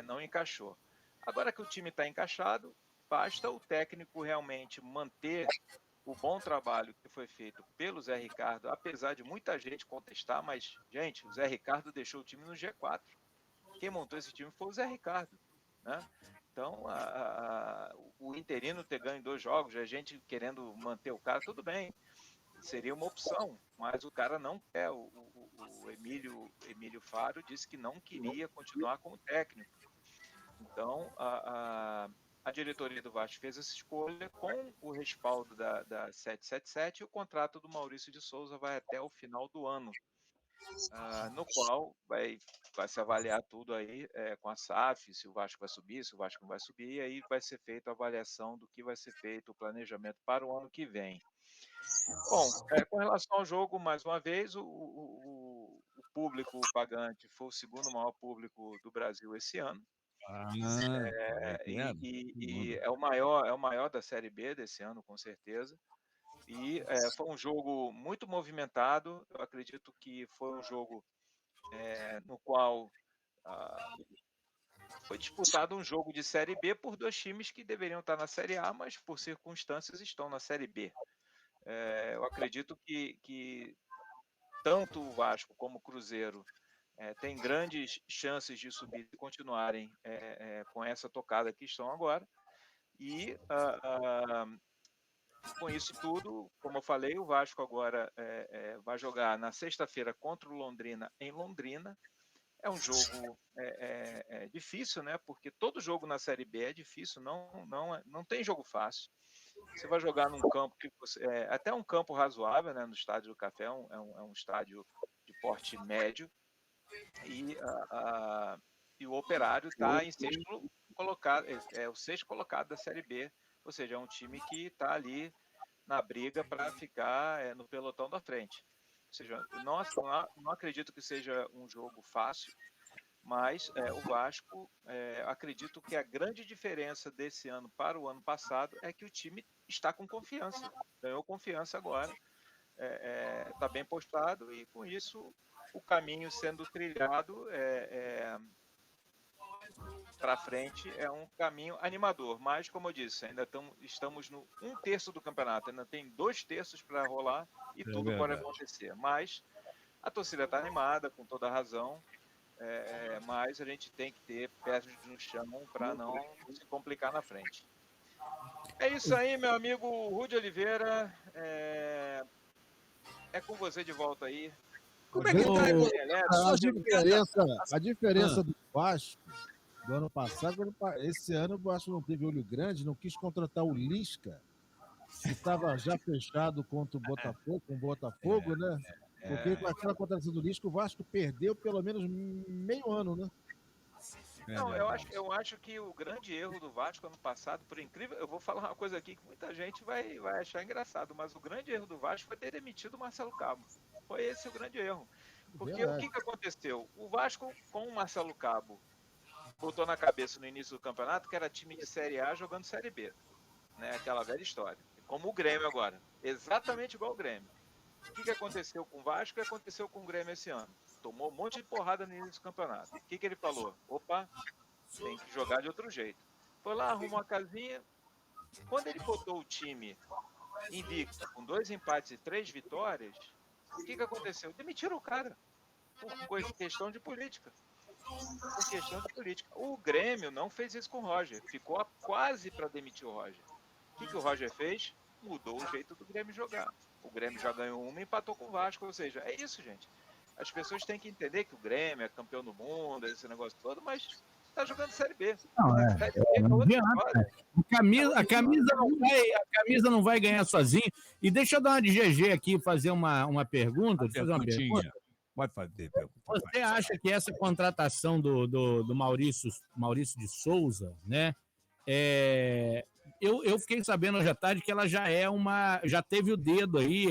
não encaixou. Agora que o time está encaixado, basta o técnico realmente manter o bom trabalho que foi feito pelo Zé Ricardo, apesar de muita gente contestar, mas, gente, o Zé Ricardo deixou o time no G4. Quem montou esse time foi o Zé Ricardo, né? Então, o interino ter ganho 2 jogos, a gente querendo manter o cara, tudo bem, seria uma opção, mas o cara não quer. O Emílio Faro disse que não queria continuar como técnico. Então, a diretoria do Vasco fez essa escolha com o respaldo da 777 e o contrato do Maurício de Souza vai até o final do ano, no qual vai se avaliar tudo aí com a SAF, se o Vasco vai subir, se o Vasco não vai subir, e aí vai ser feita a avaliação do que vai ser feito, o planejamento para o ano que vem. Bom, com relação ao jogo, mais uma vez, o público pagante foi o segundo maior público do Brasil esse ano. E é o maior da Série B desse ano, com certeza. E foi um jogo muito movimentado. Eu acredito que foi um jogo no qual foi disputado um jogo de Série B por 2 times que deveriam estar na Série A, mas por circunstâncias estão na Série B. Eu acredito que tanto o Vasco como o Cruzeiro têm grandes chances de subir e continuarem com essa tocada que estão agora. E com isso tudo, como eu falei, o Vasco agora vai jogar na sexta-feira contra o Londrina em Londrina. É um jogo difícil, né? Porque todo jogo na Série B é difícil, não tem jogo fácil. Você vai jogar num campo que até um campo razoável, né? No Estádio do Café é um estádio de porte médio e o Operário está em sexto colocado, o sexto colocado da Série B, ou seja, é um time que está ali na briga para ficar no pelotão da frente. Ou seja, não acredito que seja um jogo fácil, mas o Vasco, acredito que a grande diferença desse ano para o ano passado é que o time está com confiança, ganhou confiança agora, está bem postado e com isso o caminho sendo trilhado para frente é um caminho animador, mas como eu disse, ainda estamos no 1/3 do campeonato, ainda tem 2/3 para rolar e tudo pode acontecer, mas a torcida está animada, com toda a razão, mas a gente tem que ter pés no chão para não se complicar na frente. É isso aí, meu amigo Rudy Oliveira, é com você de volta aí. Como é que tá a diferença do Vasco do ano passado, esse ano o Vasco não teve olho grande, não quis contratar o Lisca, que estava já fechado contra o Botafogo, com o Botafogo, né? Porque com aquela contratação do Lisca, o Vasco perdeu pelo menos meio ano, né? Não, eu acho que o grande erro do Vasco ano passado, por incrível, eu vou falar uma coisa aqui que muita gente vai achar engraçado, mas o grande erro do Vasco foi ter demitido o Marcelo Cabo. Foi esse o grande erro. Porque o que aconteceu? O Vasco, com o Marcelo Cabo, botou na cabeça no início do campeonato que era time de Série A jogando Série B. Né? Aquela velha história. Como o Grêmio agora. Exatamente igual o Grêmio. O que aconteceu com o Vasco e aconteceu com o Grêmio esse ano? Tomou um monte de porrada no início do campeonato. O que ele falou? Opa, tem que jogar de outro jeito. Foi lá, arrumou a casinha. Quando ele botou o time invicto, com 2 empates e 3 vitórias, o que aconteceu? Demitiram o cara. Por questão de política. Por questão de política. O Grêmio não fez isso com o Roger. Ficou quase para demitir o Roger. O que o Roger fez? Mudou o jeito do Grêmio jogar. O Grêmio já ganhou uma e empatou com o Vasco. Ou seja, é isso, gente. As pessoas têm que entender que o Grêmio é campeão do mundo, esse negócio todo, mas tá jogando Série B. Não adianta. A camisa não vai ganhar sozinho. E deixa eu dar uma de GG aqui e fazer uma pergunta. Deixa eu fazer uma pergunta. Pode fazer pergunta. Você acha que essa contratação do Maurício de Souza, né? Eu fiquei sabendo hoje à tarde que ela já teve o dedo aí,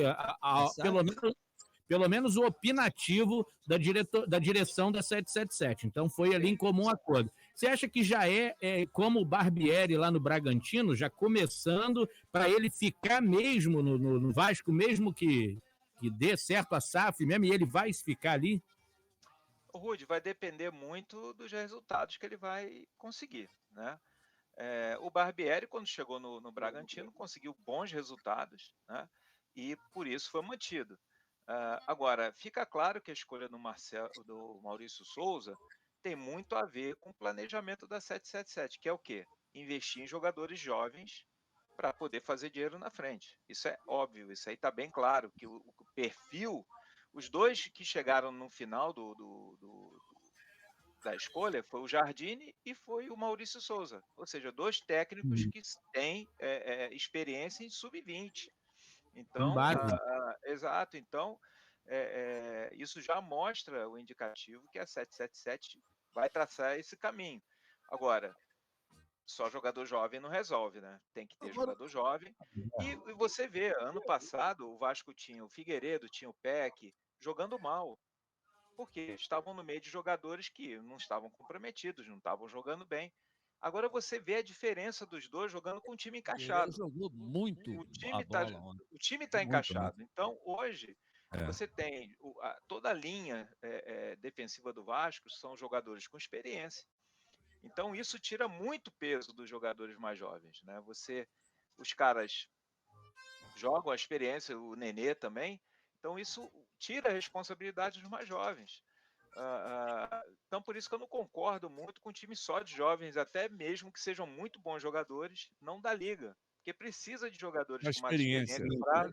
pelo menos o opinativo da direção da 777. Então foi ali em comum acordo. Você acha que já como o Barbieri lá no Bragantino, já começando para ele ficar mesmo no Vasco, mesmo que dê certo a SAF mesmo, e ele vai ficar ali? O Rude, vai depender muito dos resultados que ele vai conseguir, né? O Barbieri, quando chegou no Bragantino, conseguiu bons resultados, né? E por isso foi mantido. Agora, fica claro que a escolha do Maurício Souza tem muito a ver com o planejamento da 777, que é o quê? Investir em jogadores jovens para poder fazer dinheiro na frente. Isso é óbvio, isso aí está bem claro, que o perfil, os dois que chegaram no final da escolha foi o Jardine e foi o Maurício Souza, ou seja, 2 técnicos que têm experiência em sub-20. Então, exato. Então, isso já mostra o indicativo que a 777 vai traçar esse caminho. Agora, só jogador jovem não resolve, né? Tem que ter jogador jovem. E você vê, ano passado, o Vasco tinha o Figueiredo, tinha o Peck, jogando mal. Por quê? Estavam no meio de jogadores que não estavam comprometidos, não estavam jogando bem. Agora você vê a diferença dos dois jogando com o time encaixado. Ele jogou muito o time está encaixado. Então, hoje, você tem toda a linha defensiva do Vasco, são jogadores com experiência. Então, isso tira muito peso dos jogadores mais jovens, né? Os caras jogam a experiência, o Nenê também. Então, isso tira a responsabilidade dos mais jovens. Então, por isso que eu não concordo muito com um time só de jovens, até mesmo que sejam muito bons jogadores, não da liga. Porque precisa de jogadores com mais experiência para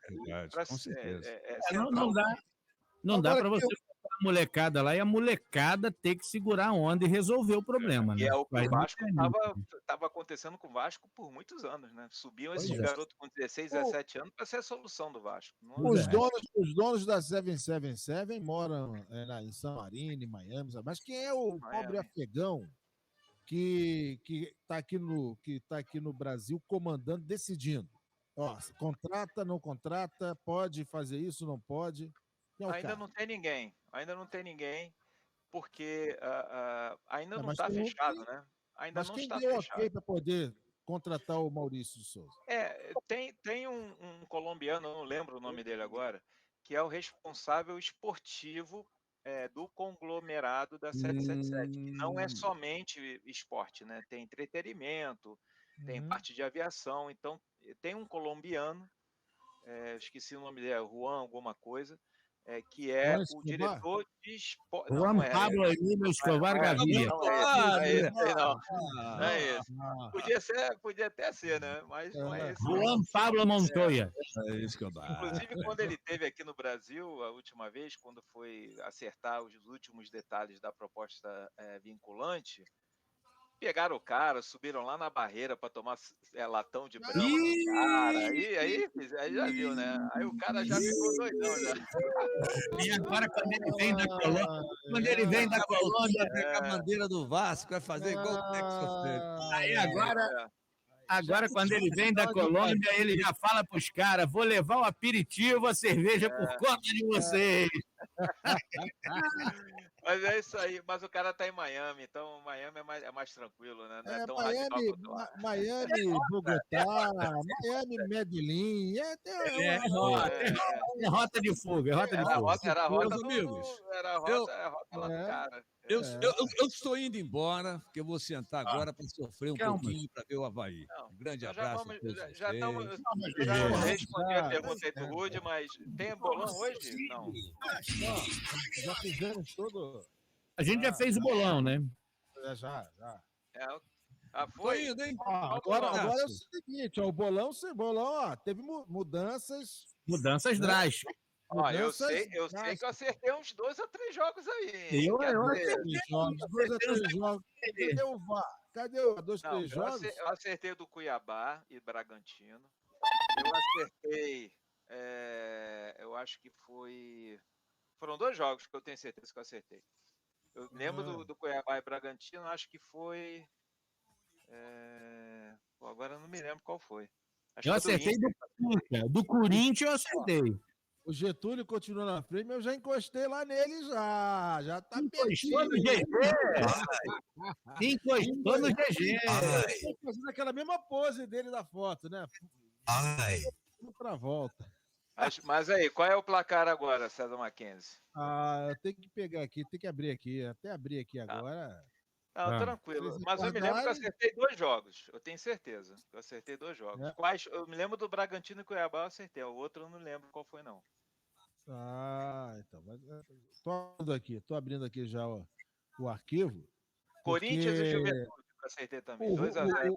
Não dá para você botar a molecada lá e a molecada ter que segurar a onda e resolver o problema. E né? é o que o Vasco estava acontecendo com o Vasco por muitos anos, né? Subiam esses garotos com 16, 17 anos para ser a solução do Vasco. Os donos da 777 moram em San Marino, em Miami, mas quem é o pobre afegão que está aqui no Brasil comandando, decidindo? Ó, contrata, não contrata, pode fazer isso, não pode? Ainda não tem ninguém, porque ainda não está fechado, né? Mas quem deu ok para poder contratar o Maurício de Souza? Tem um colombiano, eu não lembro o nome dele agora, que é o responsável esportivo do conglomerado da 777, que não é somente esporte, né? Tem entretenimento, tem parte de aviação, então tem um colombiano, esqueci o nome dele, Juan alguma coisa, que é o diretor de esporte. Juan Pablo Emílio Escobar Gaviria. Não é esse. Podia até ser, né? Mas não é esse. Juan Pablo Montoya. Inclusive, quando ele esteve aqui no Brasil, a última vez, quando foi acertar os últimos detalhes da proposta vinculante, pegaram o cara, subiram lá na barreira para tomar latão de brama do cara. Aí já viu, né? Aí o cara já ficou doidão já. E agora, quando ele vem da Colômbia, Pegar a bandeira do Vasco, vai fazer igual o Texas fez. aí agora, quando ele vem da Colômbia, ele já fala pros caras: vou levar o aperitivo, a cerveja por conta de vocês. Mas é isso aí. Mas o cara tá em Miami, então Miami é mais tranquilo, né? Não é tão radical quanto lá. Miami, Bogotá, Miami, Medellín. É rota de fuga, é rota de fuga. Era a rota Meus do amigos, era a rota lá do cara. Eu estou indo embora, porque eu vou sentar agora para sofrer um pouquinho para ver o Avaí. Um grande abraço a todos vocês. Já respondi a pergunta aí do Rude, mas tem bolão hoje? Não. Já fizemos todo. A gente já fez o bolão, né? Já. Foi? Tô indo, hein? Agora é o seguinte, ó, o bolão, ó, teve mudanças. Mudanças drásticas. Ó, eu sei que eu acertei uns 2 ou 3 jogos aí. Eu Dois a três jogos. Cadê o VAR? Cadê o 2, 3 jogos? Eu acertei do Cuiabá e Bragantino. Eu acertei. Eu acho que foi. Foram 2 jogos que eu tenho certeza que eu acertei. Eu lembro do Cuiabá e Bragantino, acho que foi. Agora eu não me lembro qual foi. Acho Eu que acertei do Corinthians, eu acertei. O Getúlio continua na frente, mas eu já encostei lá nele já. Já tá Encostou no GG. Encostou no GG. fazendo aquela mesma pose dele da foto, né? Pra volta. Mas aí, qual é o placar agora, César Mackenzie? Eu tenho que pegar aqui, tem que abrir aqui. Até abrir aqui agora. Não, tranquilo. Mas eu me lembro que eu acertei 2 jogos. Eu tenho certeza que eu acertei 2 jogos. Quais? Eu me lembro do Bragantino e Cuiabá, eu acertei. O outro eu não lembro qual foi, não. Então. Tô abrindo aqui já o arquivo. Corinthians e Juventude, que eu acertei também. 2-0.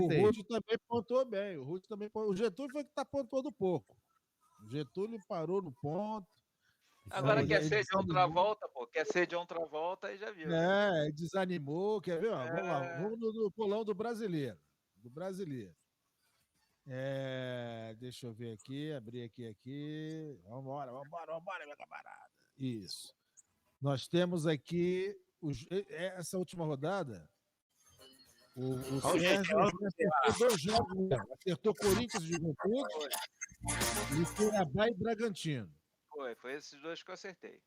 O Rude também pontuou bem. O Getúlio foi que tá pontuando pouco. O Getúlio parou no ponto. Agora quer ser de outra volta, pô. Quer ser de outra volta e já viu. Desanimou. Quer ver? Vamos lá. Vamos no bolão do brasileiro. Deixa eu ver aqui. Abrir aqui. Vambora, meu camarada. Isso. Nós temos aqui essa última rodada. O Sérgio acertou 2 jogos. Acertou Corinthians e Juventude e Cuiabá e Bragantino. Foi esses 2 que eu acertei.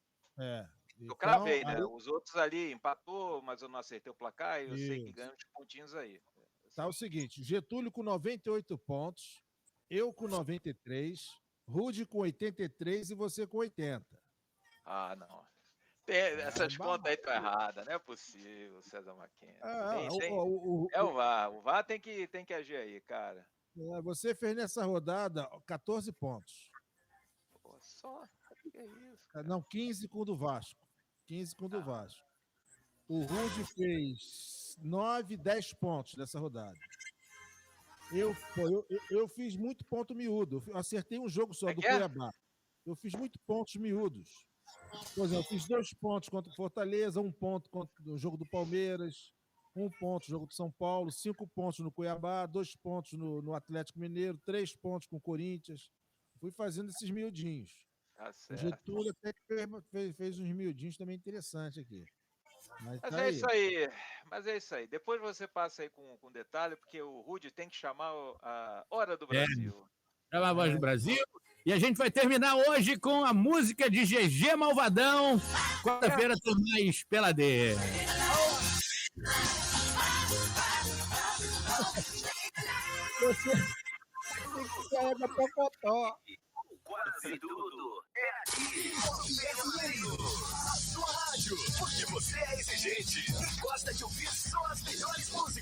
Eu cravei, né? Os outros ali empatou, mas eu não acertei o placar e eu sei que ganha uns pontinhos aí. Tá o seguinte, Getúlio com 98 pontos, eu com 93, Rude com 83 e você com 80. Não. Essas contas aí estão erradas, não é possível, César Mackenzie. É o VAR. O VAR tem que agir aí, cara. Você fez nessa rodada 14 pontos. Pô, só. Que é isso, cara? Não, 15 com o do Vasco. O Rude fez 9, 10 pontos nessa rodada. Eu fiz muito ponto miúdo. Eu acertei um jogo só do Cuiabá. Eu fiz muito pontos miúdos. Por exemplo, eu fiz 2 pontos contra o Fortaleza, 1 ponto contra o jogo do Palmeiras, 1 ponto no jogo do São Paulo, 5 pontos no Cuiabá, 2 pontos no Atlético Mineiro, 3 pontos com o Corinthians. Fui fazendo esses miudinhos. O Getúlio até fez uns miudinhos também interessantes aqui. Mas é isso aí. Depois você passa aí com detalhe, porque o Rude tem que chamar a Hora do Brasil. Chama a Voz do Brasil. E a gente vai terminar hoje com a música de GG Malvadão. Quarta-feira tem mais peladeira. Você da Pocotó. Quase tudo é aqui. Sua rádio, porque você é exigente e gosta de ouvir só as melhores músicas.